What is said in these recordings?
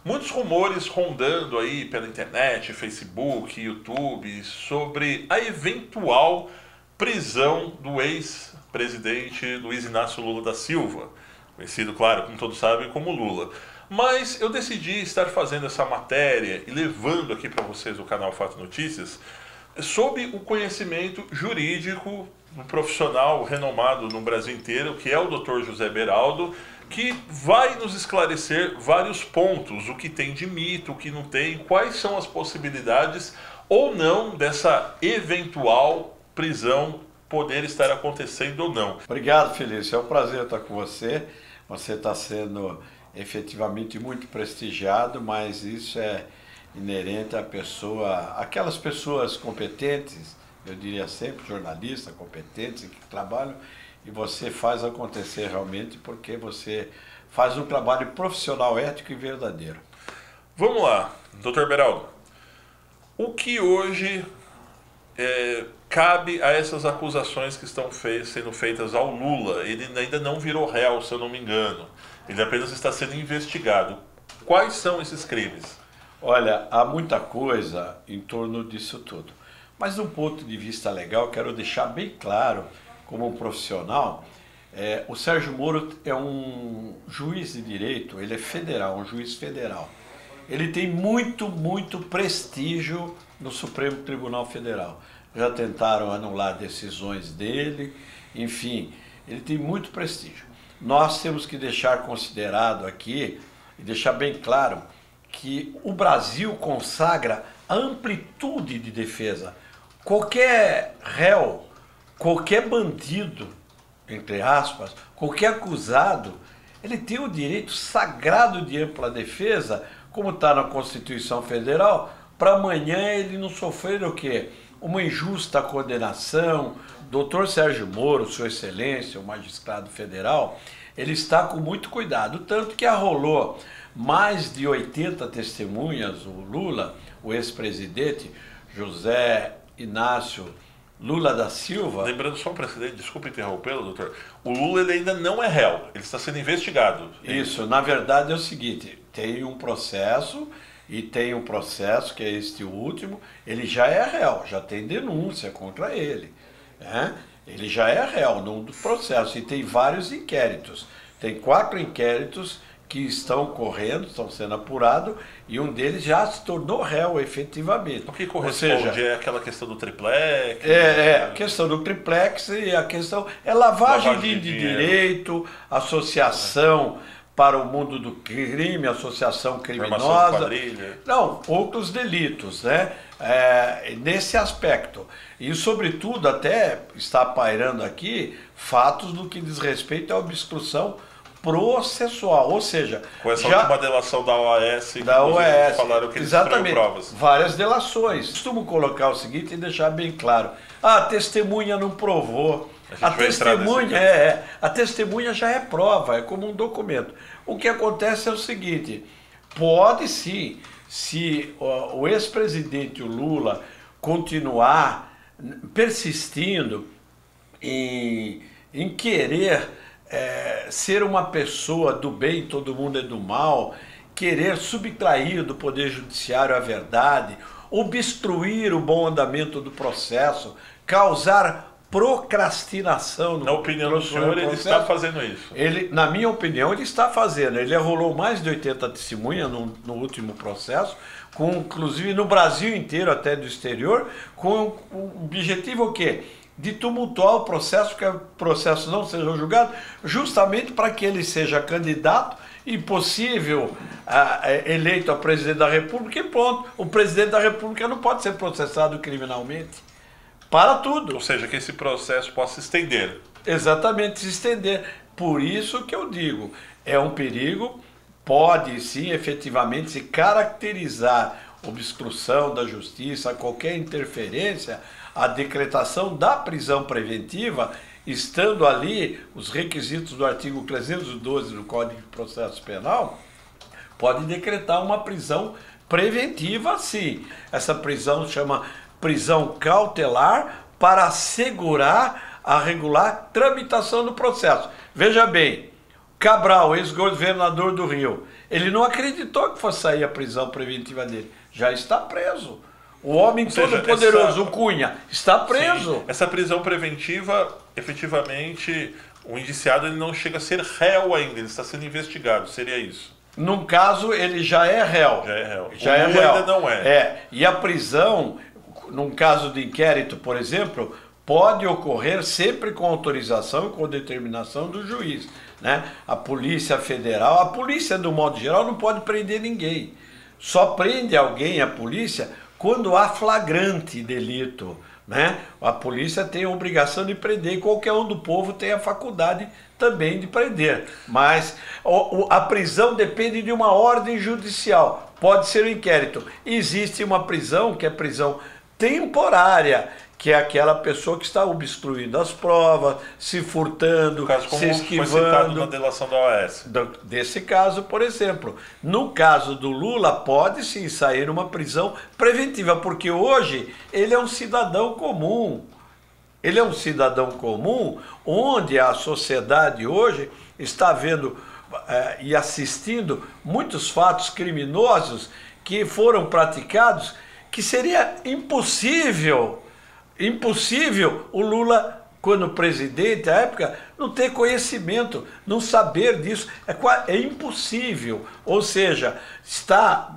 Muitos rumores rondando aí pela internet, Facebook, YouTube, sobre a eventual prisão do ex-presidente Luiz Inácio Lula da Silva, conhecido, claro, como todos sabem, como Lula. Mas eu decidi estar fazendo essa matéria e levando aqui para vocês o canal Fato Notícias sob o conhecimento jurídico um profissional renomado no Brasil inteiro, que é o Dr. José Beraldo, que vai nos esclarecer vários pontos, o que tem de mito, o que não tem, quais são as possibilidades ou não dessa eventual prisão poder estar acontecendo ou não. Obrigado, Felício. É um prazer estar com você. Você está sendo efetivamente muito prestigiado, mas isso é inerente à pessoa, aquelas pessoas competentes, eu diria sempre, jornalistas competentes que trabalham, e você faz acontecer realmente porque você faz um trabalho profissional, ético e verdadeiro. Vamos lá, Dr. Beraldo. O que hoje cabe a essas acusações que estão sendo feitas ao Lula? Ele ainda não virou réu, se eu não me engano. Ele apenas está sendo investigado. Quais são esses crimes? Olha, há muita coisa em torno disso tudo. Mas, de um ponto de vista legal, quero deixar bem claro, como um profissional, o Sérgio Moro é um juiz de direito, ele é federal, um juiz federal. Ele tem muito prestígio no Supremo Tribunal Federal. Já tentaram anular decisões dele, enfim, ele tem muito prestígio. Nós temos que deixar considerado aqui, e deixar bem claro, que o Brasil consagra a amplitude de defesa. Qualquer réu, qualquer bandido, entre aspas, qualquer acusado, ele tem o direito sagrado de ampla defesa, como está na Constituição Federal, para amanhã ele não sofrer o quê? Uma injusta condenação. Dr. Sérgio Moro, Sua Excelência, o magistrado federal, ele está com muito cuidado, tanto que arrolou mais de 80 testemunhas, o Lula, o ex-presidente José Inácio Lula da Silva. Lembrando só um precedente, desculpa interrompê-lo, doutor. O Lula ele ainda não é réu, ele está sendo investigado. Isso, na verdade é o seguinte, tem um processo, e tem um processo que é este último, ele já é réu, já tem denúncia contra ele, né? Ele já é réu no processo e tem vários inquéritos, tem 4 inquéritos que estão correndo, estão sendo apurados, e um deles já se tornou réu efetivamente. O que corresponde? Ou seja, é aquela questão do triplex? A questão do triplex e a questão é lavagem de direito, associação para o mundo do crime, associação criminosa. Não, outros delitos, né? Nesse aspecto. E, sobretudo, até está pairando aqui fatos do que diz respeito à obstrução processual, ou seja... Com essa última delação da OAS, que falaram que eles exatamente, provas. Várias delações. Costumo colocar o seguinte e deixar bem claro. A testemunha não provou. A testemunha já é prova, é como um documento. O que acontece é o seguinte, pode sim, se o ex-presidente Lula continuar persistindo em querer ser uma pessoa do bem, todo mundo é do mal, querer subtrair do Poder Judiciário a verdade, obstruir o bom andamento do processo, causar procrastinação. Na opinião do senhor, ele está fazendo isso? Na minha opinião, ele está fazendo. Ele arrolou mais de 80 testemunhas no último processo, inclusive no Brasil inteiro, até do exterior, com o objetivo o quê? De tumultuar o processo, que o processo não seja julgado, justamente para que ele seja candidato e possível eleito a presidente da República, e pronto, o presidente da República não pode ser processado criminalmente. Para tudo. Ou seja, que esse processo possa se estender. Exatamente, se estender. Por isso que eu digo, é um perigo, pode sim efetivamente se caracterizar obstrução da justiça, qualquer interferência, a decretação da prisão preventiva, estando ali os requisitos do artigo 312 do Código de Processo Penal, pode decretar uma prisão preventiva, sim. Essa prisão chama prisão cautelar para assegurar a regular tramitação do processo. Veja bem, Cabral, ex-governador do Rio, Ele não acreditou que fosse sair a prisão preventiva dele. Já está preso. O homem todo poderoso, o Cunha, está preso. Sim, essa prisão preventiva, efetivamente, o indiciado ele não chega a ser réu ainda, ele está sendo investigado, seria isso? Num caso, ele já é réu. Já é réu. Já é réu. Ainda não é. E a prisão, num caso de inquérito, por exemplo, pode ocorrer sempre com autorização e com determinação do juiz, né? A Polícia Federal, a polícia, do modo geral, não pode prender ninguém. Só prende alguém, a polícia, quando há flagrante delito, né? A polícia tem a obrigação de prender e qualquer um do povo tem a faculdade também de prender. Mas a prisão depende de uma ordem judicial. Pode ser um inquérito. Existe uma prisão que é prisão temporária, que é aquela pessoa que está obstruindo as provas, se furtando, se esquivando. Foi citado na delação da OAS. Desse caso, por exemplo. No caso do Lula, pode sim sair uma prisão preventiva, porque hoje ele é um cidadão comum. Ele é um cidadão comum, onde a sociedade hoje está vendo e assistindo muitos fatos criminosos que foram praticados, que seria impossível o Lula, quando presidente, à época, não ter conhecimento, não saber disso. É impossível. Ou seja,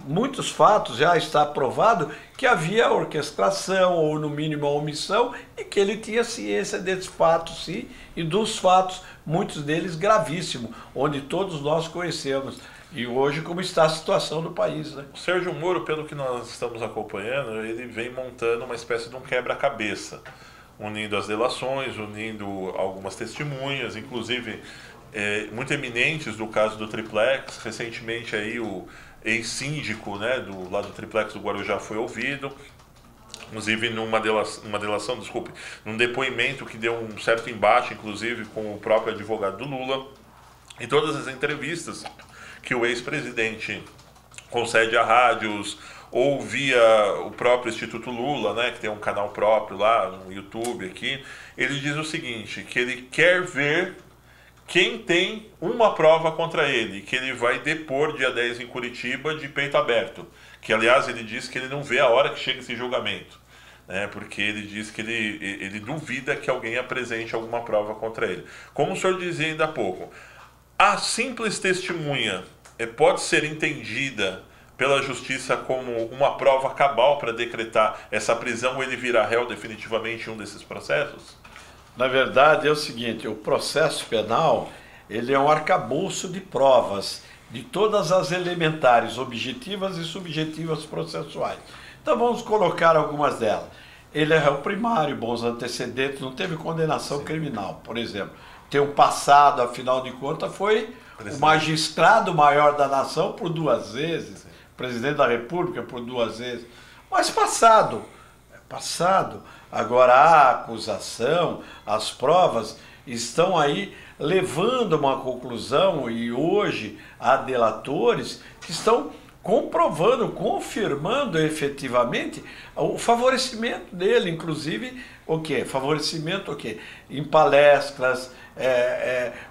muitos fatos já está provado que havia orquestração, ou no mínimo a omissão, e que ele tinha ciência desses fatos, sim, e dos fatos, muitos deles gravíssimos, onde todos nós conhecemos. E hoje, como está a situação do país, né? O Sérgio Moro, pelo que nós estamos acompanhando, ele vem montando uma espécie de um quebra-cabeça, unindo as delações, unindo algumas testemunhas, inclusive muito eminentes do caso do Triplex. Recentemente aí o ex-síndico, né, lá do Triplex do Guarujá foi ouvido, inclusive num depoimento que deu um certo embate, inclusive com o próprio advogado do Lula, e todas as entrevistas que o ex-presidente concede a rádios ou via o próprio Instituto Lula, né, que tem um canal próprio lá no YouTube aqui, ele diz o seguinte, que ele quer ver quem tem uma prova contra ele, que ele vai depor dia 10 em Curitiba de peito aberto, que aliás ele diz que ele não vê a hora que chega esse julgamento, né, porque ele diz que ele duvida que alguém apresente alguma prova contra ele. Como o senhor dizia ainda há pouco, a simples testemunha pode ser entendida pela justiça como uma prova cabal para decretar essa prisão ou ele virar réu definitivamente em um desses processos? Na verdade é o seguinte, o processo penal ele é um arcabouço de provas de todas as elementares, objetivas e subjetivas processuais. Então vamos colocar algumas delas. Ele é réu primário, bons antecedentes, não teve condenação criminal, por exemplo. Tem um passado, afinal de contas, foi o magistrado maior da nação por 2 vezes, presidente da República por 2 vezes. Mas passado. Agora a acusação, as provas estão aí levando a uma conclusão e hoje há delatores que estão comprovando, confirmando efetivamente o favorecimento dele, inclusive o quê? Favorecimento o quê? Em palestras,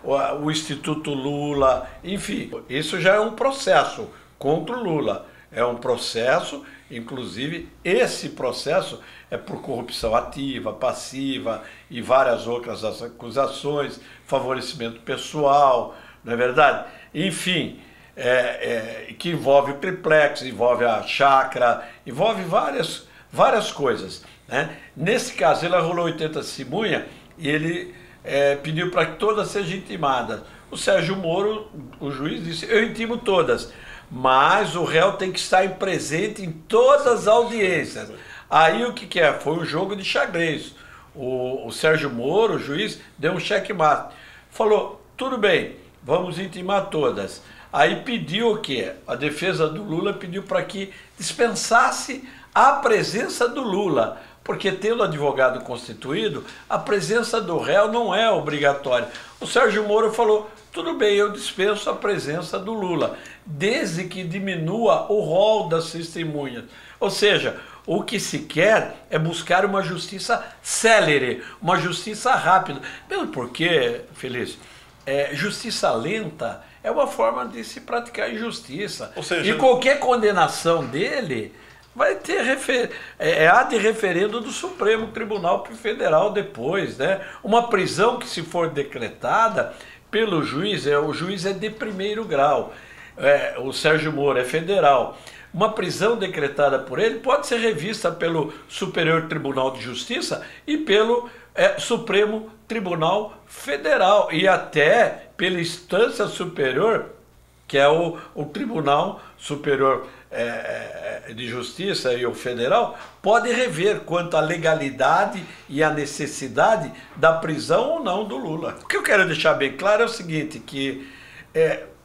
o Instituto Lula, enfim, isso já é um processo contra o Lula. É um processo, inclusive esse processo é por corrupção ativa, passiva e várias outras acusações, favorecimento pessoal, não é verdade? Enfim, que envolve o triplex, envolve a chácara, envolve várias coisas, né? Nesse caso, ele arrolou 80 testemunhas e ele pediu para que todas sejam intimadas. O Sérgio Moro, o juiz, disse, eu intimo todas, mas o réu tem que estar presente em todas as audiências. Aí o que é? Foi um jogo de xadrez. O Sérgio Moro, o juiz, deu um checkmate. Falou, tudo bem, vamos intimar todas. Aí pediu o quê? A defesa do Lula pediu para que dispensasse a presença do Lula, porque tendo advogado constituído, a presença do réu não é obrigatória. O Sérgio Moro falou, tudo bem, eu dispenso a presença do Lula, desde que diminua o rol das testemunhas. Ou seja, o que se quer é buscar uma justiça célere, uma justiça rápida. Mesmo porque, Felício, justiça lenta é uma forma de se praticar injustiça. Ou seja, e qualquer condenação dele vai ter ad referendo do Supremo Tribunal Federal depois, né? Uma prisão que, se for decretada pelo juiz, o juiz é de primeiro grau, o Sérgio Moro é federal. Uma prisão decretada por ele pode ser revista pelo Superior Tribunal de Justiça e pelo Supremo Tribunal Federal e até pela instância superior, que é o Tribunal Superior de Justiça e o Federal, pode rever quanto à legalidade e à necessidade da prisão ou não do Lula. O que eu quero deixar bem claro é o seguinte, que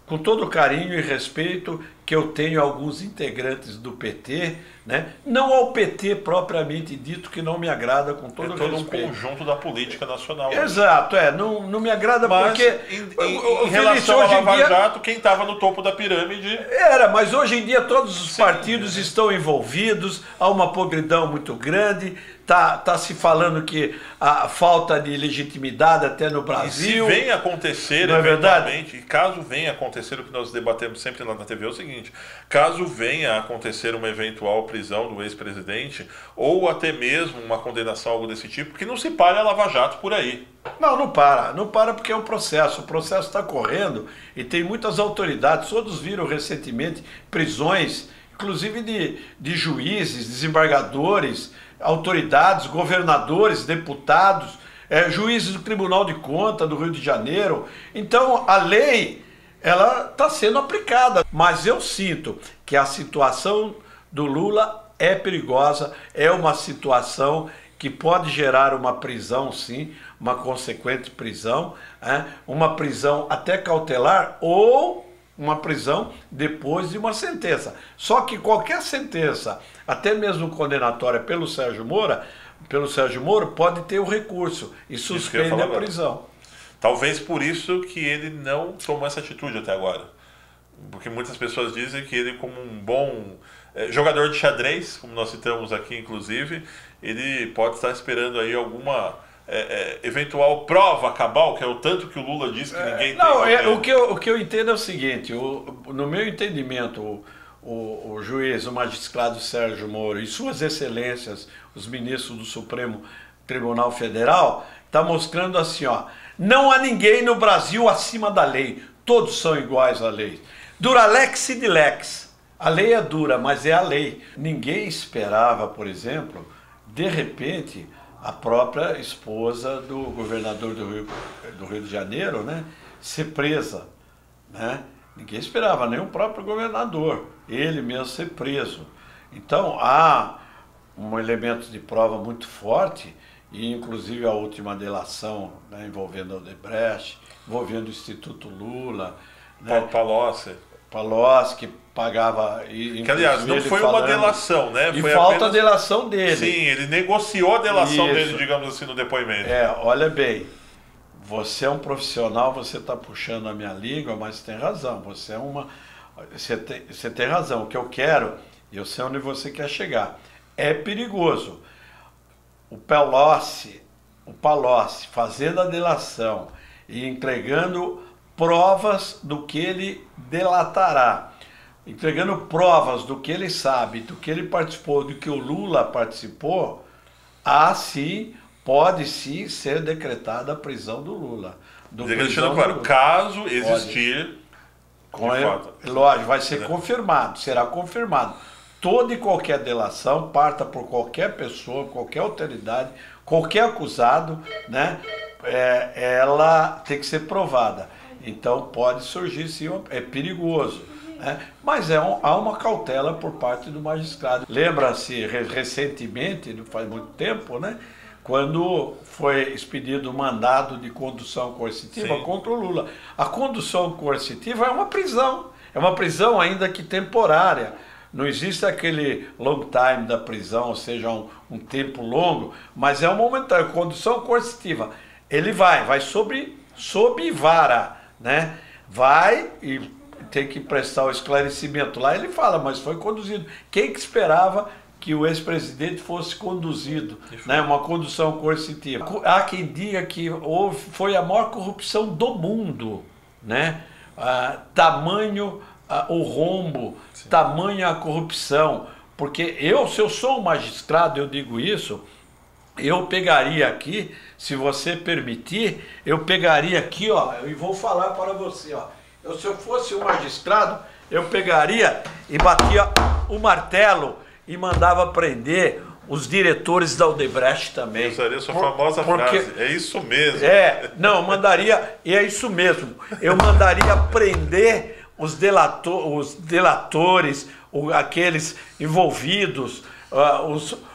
com todo o carinho e respeito que eu tenho a alguns integrantes do PT, né? Não ao PT propriamente dito, que não me agrada, com todo o respeito. É todo um conjunto da política nacional. Exato, não me agrada. Mas, porque em relação ao Lava Jato, quem estava no topo da pirâmide... Mas hoje em dia todos os partidos estão envolvidos, há uma podridão muito grande, tá se falando que a falta de legitimidade até no Brasil... E se vem acontecer, não eventualmente, e caso venha acontecer o que nós debatemos sempre lá na TV, é o seguinte: caso venha acontecer uma eventual prisão do ex-presidente, ou até mesmo uma condenação, algo desse tipo, que não se pare a Lava Jato por aí. Não para porque é um processo, o processo está correndo e tem muitas autoridades, todos viram recentemente prisões, inclusive de juízes, desembargadores, autoridades, governadores, deputados, juízes do Tribunal de Contas do Rio de Janeiro. Então a lei, ela está sendo aplicada, mas eu sinto que a situação do Lula é perigosa, é uma situação que pode gerar uma prisão, sim, uma consequente prisão, uma prisão até cautelar ou uma prisão depois de uma sentença. Só que qualquer sentença, até mesmo condenatória pelo Sérgio Moro, pode ter o recurso e suspende a prisão. Talvez por isso que ele não tomou essa atitude até agora. Porque muitas pessoas dizem que ele, como um bom jogador de xadrez, como nós citamos aqui inclusive, ele pode estar esperando aí alguma eventual prova cabal, que é o tanto que o Lula diz que ninguém tem. O que eu entendo é o seguinte, no meu entendimento, o juiz, o magistrado Sérgio Moro e suas excelências, os ministros do Supremo Tribunal Federal, está mostrando assim, não há ninguém no Brasil acima da lei, todos são iguais à lei. Dura lex sed lex, a lei é dura, mas é a lei. Ninguém esperava, por exemplo, de repente, a própria esposa do governador do Rio de Janeiro, né, ser presa, né? Ninguém esperava, nem o próprio governador, ele mesmo ser preso. Então há um elemento de prova muito forte, e inclusive a última delação, né, envolvendo a Odebrecht, envolvendo o Instituto Lula, né, Palocci, que pagava... Que, aliás, não foi uma delação, né? E falta a delação dele. Sim, ele negociou a delação dele, digamos assim, no depoimento. Olha bem, você é um profissional, você está puxando a minha língua, mas tem razão, você tem razão. O que eu quero, eu sei onde você quer chegar, é perigoso. O Palocci fazendo a delação e entregando provas do que ele delatará, entregando provas do que ele sabe, do que ele participou, do que o Lula participou, sim, pode sim ser decretada a prisão do Lula. Caso existir... Lógico, vai ser confirmado, será confirmado. Toda e qualquer delação, parta por qualquer pessoa, qualquer autoridade, qualquer acusado, né, ela tem que ser provada. Então pode surgir, sim, é perigoso, né? Mas há uma cautela por parte do magistrado. Lembra-se recentemente, não faz muito tempo, né, quando foi expedido o mandado de condução coercitiva, sim, contra o Lula. A condução coercitiva é uma prisão ainda que temporária. Não existe aquele long time da prisão, ou seja, um tempo longo, mas é um momentâneo. Condução coercitiva, ele vai sob vara, né? Vai e tem que prestar o esclarecimento. Lá ele fala, mas foi conduzido. Quem que esperava que o ex-presidente fosse conduzido, né? Uma condução coercitiva? Há quem diga que foi a maior corrupção do mundo, né? tamanho o rombo, sim, tamanho a corrupção. Porque se eu sou um magistrado, eu digo isso, eu pegaria aqui, se você permitir, eu pegaria aqui, ó, e vou falar para você, ó. Se eu fosse um magistrado, eu pegaria e batia o martelo e mandava prender os diretores da Odebrecht também. Usaria sua famosa frase, é isso mesmo. Não, eu mandaria, e é isso mesmo, eu mandaria prender os delatores, aqueles envolvidos,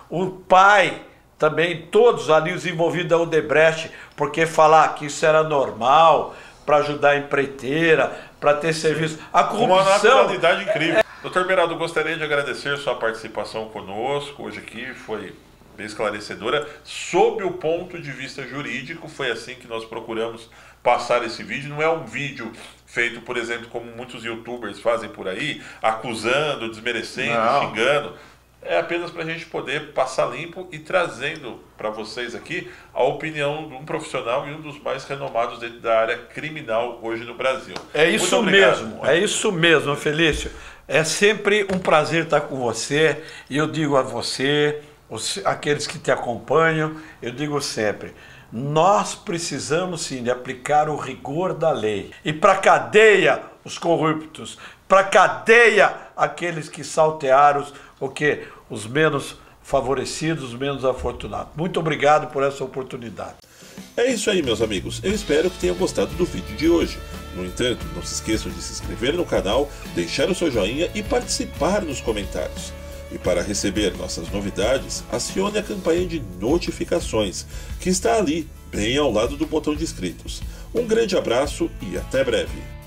o pai também, todos ali os envolvidos da Odebrecht, porque falar que isso era normal, para ajudar a empreiteira, para ter serviço. A corrupção... Uma naturalidade incrível. Doutor Beraldo, gostaria de agradecer sua participação conosco hoje aqui, foi bem esclarecedora. Sob o ponto de vista jurídico, foi assim que nós procuramos passar esse vídeo. Não é um vídeo feito, por exemplo, como muitos youtubers fazem por aí, acusando, desmerecendo, xingando. É apenas para a gente poder passar limpo e trazendo para vocês aqui a opinião de um profissional e um dos mais renomados dentro da área criminal hoje no Brasil. É isso mesmo, Felício. É sempre um prazer estar com você, e eu digo a você, aqueles que te acompanham, eu digo sempre, nós precisamos sim de aplicar o rigor da lei. E para a cadeia os corruptos, para a cadeia aqueles que saltearam os menos favorecidos, os menos afortunados. Muito obrigado por essa oportunidade. É isso aí, meus amigos. Eu espero que tenham gostado do vídeo de hoje. No entanto, não se esqueçam de se inscrever no canal, deixar o seu joinha e participar nos comentários. E para receber nossas novidades, acione a campanha de notificações, que está ali, bem ao lado do botão de inscritos. Um grande abraço e até breve.